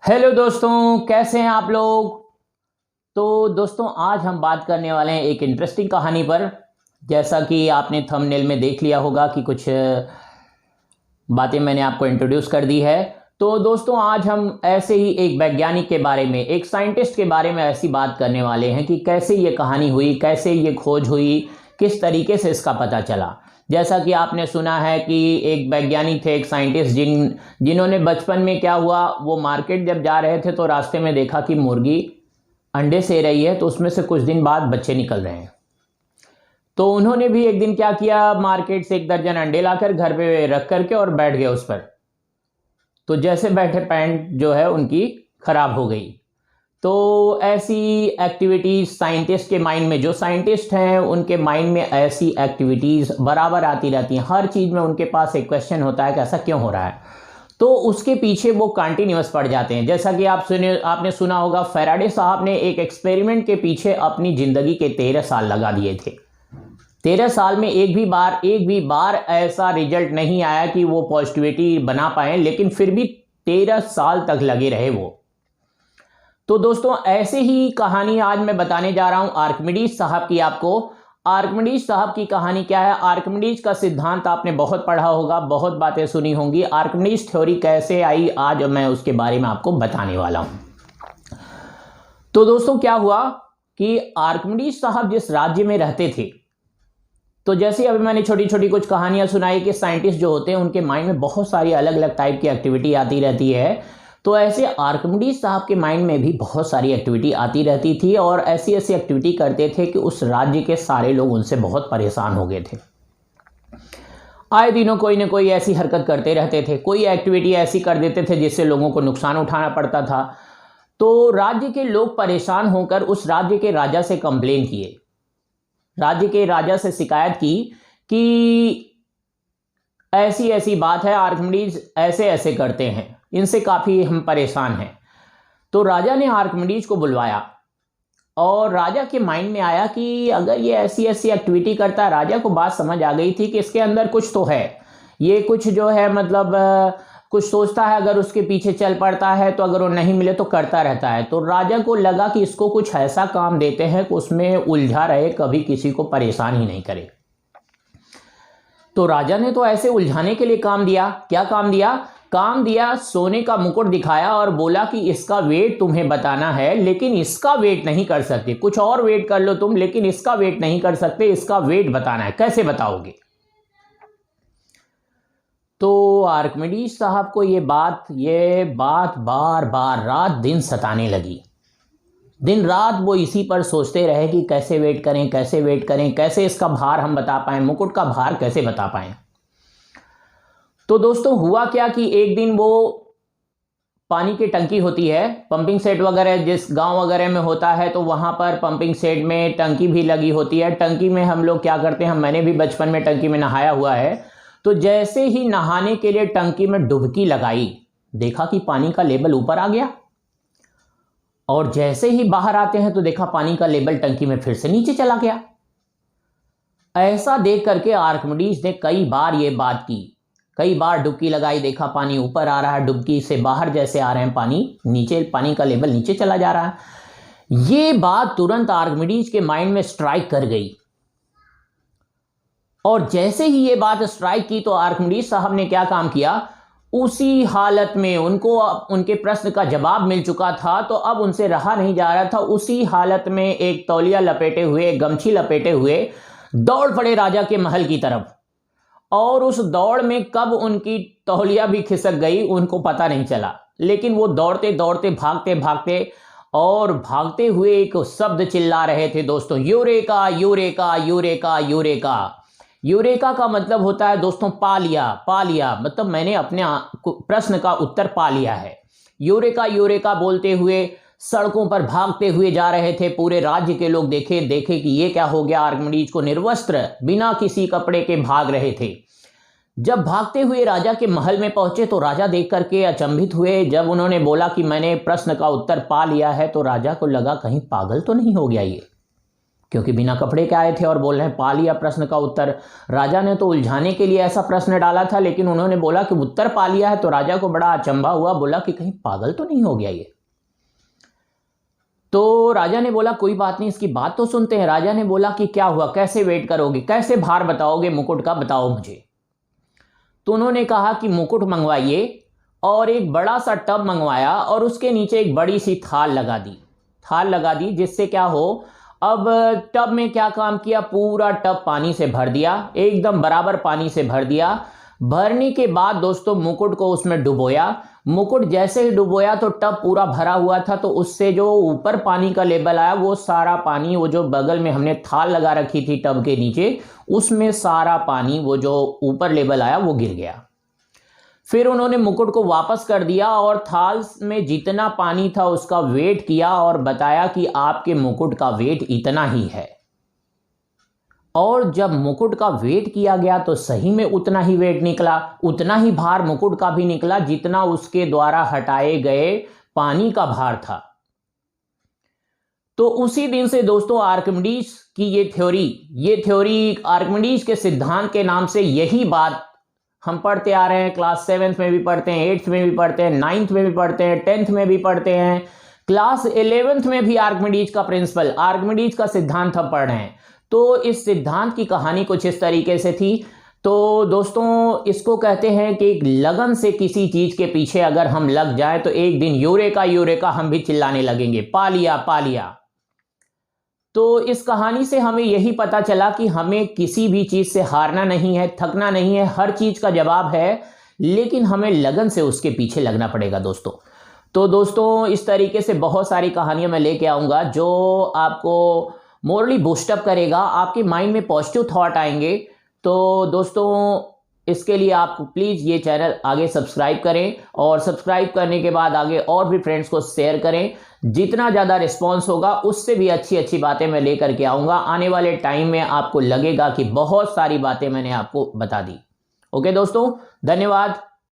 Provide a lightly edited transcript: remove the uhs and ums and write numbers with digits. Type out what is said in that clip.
Hello दोस्तों, कैसे हैं आप लोग। तो दोस्तों, आज हम बात करने वाले हैं एक इंटरेस्टिंग कहानी पर। जैसा कि आपने थंबनेल में देख लिया होगा कि कुछ बातें मैंने आपको इंट्रोड्यूस कर दी है। तो दोस्तों, आज हम ऐसे ही एक वैज्ञानिक के बारे में, एक साइंटिस्ट के बारे में ऐसी बात करने वाले हैं कि कैसे ये कहानी हुई, कैसे ये खोज हुई, किस तरीके से इसका पता चला। जैसा कि आपने सुना है कि एक वैज्ञानिक थे, एक साइंटिस्ट, जिन्होंने बचपन में क्या हुआ, वो मार्केट जब जा रहे थे तो रास्ते में देखा कि मुर्गी अंडे से रही है, तो उसमें से कुछ दिन बाद बच्चे निकल रहे हैं। तो उन्होंने भी एक दिन क्या किया, मार्केट से एक दर्जन अंडे लाकर घर पे रख करके और बैठ गए उस पर। तो जैसे बैठे पैंट जो है उनकी खराब हो गई। तो ऐसी एक्टिविटीज साइंटिस्ट के माइंड में, जो साइंटिस्ट हैं उनके माइंड में ऐसी एक्टिविटीज बराबर आती रहती हैं। हर चीज में उनके पास एक क्वेश्चन होता है कि ऐसा क्यों हो रहा है, तो उसके पीछे वो कंटिन्यूअस पड़ जाते हैं। जैसा कि आपने सुना होगा, फैराडे साहब ने एक एक्सपेरिमेंट के पीछे अपनी जिंदगी के 13 साल लगा दिए थे। 13 साल में एक भी बार ऐसा रिजल्ट नहीं आया कि वो पॉजिटिविटी बना पाए, लेकिन फिर भी 13 साल तक लगे रहे वो। तो दोस्तों, ऐसे ही कहानी आज मैं बताने जा रहा हूं आर्किमिडीज साहब की आपको। आर्किमिडीज साहब की कहानी क्या है, आर्किमिडीज का सिद्धांत आपने बहुत पढ़ा होगा, बहुत बातें सुनी होंगी। आर्किमिडीज थ्योरी कैसे आई, आज मैं उसके बारे में आपको बताने वाला हूं। तो दोस्तों, क्या हुआ कि आर्किमिडीज साहब जिस राज्य में रहते थे, तो जैसे अभी मैंने छोटी छोटी कुछ कहानियां सुनाई कि साइंटिस्ट जो होते हैं उनके माइंड में बहुत सारी अलग अलग टाइप की एक्टिविटी आती रहती है। तो ऐसे आर्किमिडीज साहब के माइंड में भी बहुत सारी एक्टिविटी आती रहती थी और ऐसी ऐसी एक्टिविटी करते थे कि उस राज्य के सारे लोग उनसे बहुत परेशान हो गए थे। आए दिनों कोई ना कोई ऐसी हरकत करते रहते थे, कोई एक्टिविटी ऐसी कर देते थे जिससे लोगों को नुकसान उठाना पड़ता था। तो राज्य के लोग परेशान होकर उस राज्य के राजा से कंप्लेन किए, राज्य के राजा से शिकायत की कि ऐसी ऐसी बात है, आर्किमिडीज ऐसे ऐसे करते हैं, इनसे काफी हम परेशान हैं। तो राजा ने आर्किमिडीज को बुलवाया और राजा के माइंड में आया कि अगर ये ऐसी ऐसी एक्टिविटी करता है, राजा को बात समझ आ गई थी कि इसके अंदर कुछ तो है, ये कुछ जो है मतलब कुछ सोचता है, अगर उसके पीछे चल पड़ता है तो अगर वो नहीं मिले तो करता रहता है। तो राजा को लगा कि इसको कुछ ऐसा काम देते हैं कि उसमें उलझा रहे, कभी किसी को परेशान ही नहीं करे। तो राजा ने तो ऐसे उलझाने के लिए काम दिया। क्या काम दिया? काम दिया, सोने का मुकुट दिखाया और बोला कि इसका वेट तुम्हें बताना है, लेकिन इसका वेट नहीं कर सकते, कुछ और वेट कर लो तुम, लेकिन इसका वेट नहीं कर सकते, इसका वेट बताना है। कैसे बताओगे? तो आर्किमिडीज साहब को ये बात बार बार रात दिन सताने लगी। दिन रात वो इसी पर सोचते रहे कि कैसे वेट करें, कैसे वेट करें, कैसे इसका भार हम बता पाएं, मुकुट का भार कैसे बता पाएं। तो दोस्तों, हुआ क्या कि एक दिन वो पानी की टंकी होती है, पंपिंग सेट वगैरह जिस गांव वगैरह में होता है, तो वहां पर पंपिंग सेट में टंकी भी लगी होती है। टंकी में हम लोग क्या करते हैं, मैंने भी बचपन में टंकी में नहाया हुआ है। तो जैसे ही नहाने के लिए टंकी में डुबकी लगाई, देखा कि पानी का लेवल ऊपर आ गया, और जैसे ही बाहर आते हैं तो देखा पानी का लेवल टंकी में फिर से नीचे चला गया। ऐसा देख करके आर्किमिडीज ने कई बार ये बात की, कई बार डुबकी लगाई, देखा पानी ऊपर आ रहा है, डुबकी से बाहर जैसे आ रहे हैं पानी नीचे, पानी का लेवल नीचे चला जा रहा है। ये बात तुरंत आर्किमिडीज के माइंड में स्ट्राइक कर गई। और जैसे ही ये बात स्ट्राइक की तो आर्किमिडीज साहब ने क्या काम किया, उसी हालत में उनको उनके प्रश्न का जवाब मिल चुका था, तो अब उनसे रहा नहीं जा रहा था। उसी हालत में एक तौलिया लपेटे हुए, गमछी लपेटे हुए दौड़ पड़े राजा के महल की तरफ। और उस दौड़ में कब उनकी तौलिया भी खिसक गई उनको पता नहीं चला, लेकिन वो दौड़ते दौड़ते भागते भागते और भागते हुए एक शब्द चिल्ला रहे थे दोस्तों, eureka eureka eureka eureka. Eureka का मतलब होता है दोस्तों पा लिया, पा लिया, मतलब मैंने अपने प्रश्न का उत्तर पा लिया है। यूरेका यूरेका बोलते हुए सड़कों पर भागते हुए जा रहे थे। पूरे राज्य के लोग देखे कि ये क्या हो गया, आर्किमिडीज को निर्वस्त्र बिना किसी कपड़े के भाग रहे थे। जब भागते हुए राजा के महल में पहुंचे तो राजा देख करके अचंभित हुए। जब उन्होंने बोला कि मैंने प्रश्न का उत्तर पा लिया है, तो राजा को लगा कहीं पागल तो नहीं हो गया ये, क्योंकि बिना कपड़े के आए थे और बोल रहे हैं पा लिया प्रश्न का उत्तर। राजा ने तो उलझाने के लिए ऐसा प्रश्न डाला था, लेकिन उन्होंने बोला कि उत्तर पा लिया है, तो राजा को बड़ा अचंभा हुआ, बोला कि कहीं पागल तो नहीं हो गया ये। तो राजा ने बोला कोई बात नहीं, इसकी बात तो सुनते हैं। राजा ने बोला कि क्या हुआ, कैसे वेट करोगे, कैसे भार बताओगे मुकुट का, बताओ मुझे। तो उन्होंने कहा कि मुकुट मंगवाइए, और एक बड़ा सा टब मंगवाया और उसके नीचे एक बड़ी सी थाल लगा दी, जिससे क्या हो, अब टब में क्या काम किया, पूरा टब पानी से भर दिया, एकदम बराबर पानी से भर दिया। भरने के बाद दोस्तों मुकुट को उसमें डुबोया। मुकुट जैसे ही डुबोया तो टब पूरा भरा हुआ था, तो उससे जो ऊपर पानी का लेवल आया वो सारा पानी, वो जो बगल में हमने थाल लगा रखी थी टब के नीचे, उसमें सारा पानी वो जो ऊपर लेवल आया वो गिर गया। फिर उन्होंने मुकुट को वापस कर दिया और थाल में जितना पानी था उसका वेट किया और बताया कि आपके मुकुट का वेट इतना ही है। और जब मुकुट का वेट किया गया तो सही में उतना ही वेट निकला, उतना ही भार मुकुट का भी निकला जितना उसके द्वारा हटाए गए पानी का भार था। तो उसी दिन से दोस्तों आर्किमिडीज की ये थ्योरी आर्किमिडीज के सिद्धांत के नाम से, यही बात हम पढ़ते आ रहे हैं। क्लास 7th में भी पढ़ते हैं, 8th में भी पढ़ते हैं, 9th में भी पढ़ते हैं, 10th में भी पढ़ते हैं, क्लास 11th में भी आर्किमिडीज का प्रिंसिपल, आर्किमिडीज का सिद्धांत हम पढ़ रहे हैं। तो इस सिद्धांत की कहानी कुछ इस तरीके से थी। तो दोस्तों इसको कहते हैं कि एक लगन से किसी चीज के पीछे अगर हम लग जाएं तो एक दिन यूरेका यूरेका हम भी चिल्लाने लगेंगे, पा लिया पा लिया। तो इस कहानी से हमें यही पता चला कि हमें किसी भी चीज से हारना नहीं है, थकना नहीं है, हर चीज का जवाब है, लेकिन हमें लगन से उसके पीछे लगना पड़ेगा दोस्तों। तो दोस्तों इस तरीके से बहुत सारी कहानियां मैं लेके आऊंगा जो आपको मोरली बूस्टअप करेगा, आपके माइंड में पॉजिटिव थॉट आएंगे। तो दोस्तों इसके लिए आप प्लीज़ ये चैनल आगे सब्सक्राइब करें, और सब्सक्राइब करने के बाद आगे और भी फ्रेंड्स को शेयर करें। जितना ज़्यादा रिस्पॉन्स होगा उससे भी अच्छी अच्छी बातें मैं लेकर के आऊँगा। आने वाले टाइम में आपको लगेगा कि बहुत सारी बातें मैंने आपको बता दी। ओके दोस्तों, धन्यवाद।